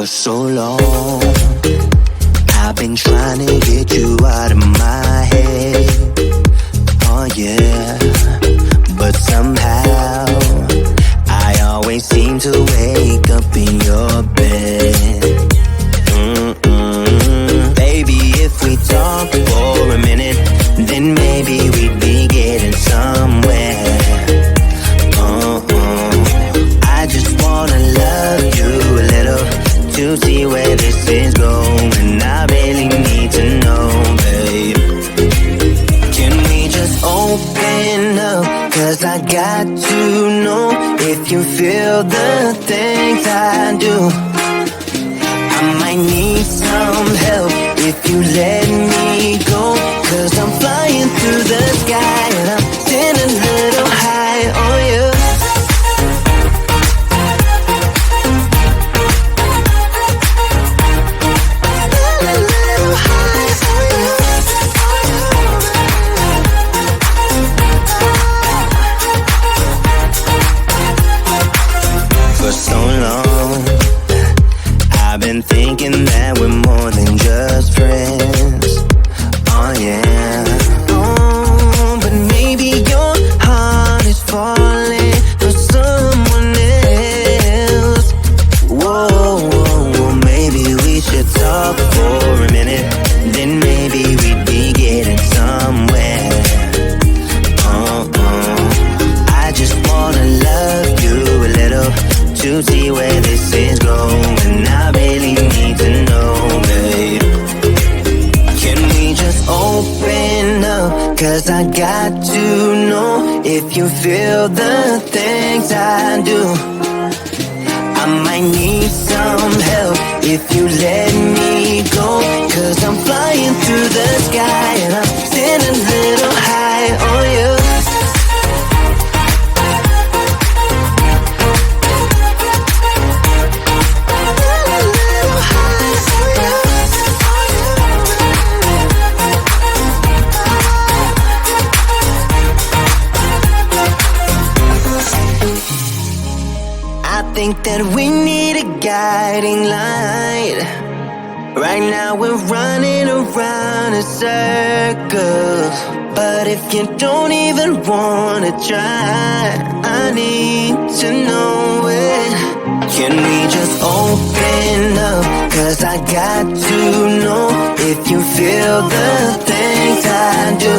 For so long, I've been trying to get you out of my head. Oh yeah, but somehow I always seem to wake up in your bed. Baby, if we talk for a minute, then maybe we'd be getting somewhere. I just wanna love you a little to see where this is going. I really need to know, babe. Can we just open up? 'Cause I got to know if you feel the things I do. I might need some help if you let me go. 'Cause I'm flying through the sky and I'm sitting a little high on you. For so long, I've been thinking that we're more than just friends. Oh yeah. Oh, but maybe your heart is falling for someone else. Whoa, maybe we should talk for a minute. Then maybe we'd be getting somewhere. I just wanna love you a little to see where this is going. I really need to know, babe. Can we just open up? 'Cause I got to know if you feel the things I do. I might need some help if you let me go. 'Cause I'm flying through the sky and I'm sitting a little high on you. I think that we need a guiding light. Right now we're running around in circles. But if you don't even wanna try, I need to know it. Can we just open up? 'Cause I got to know if you feel the things I do.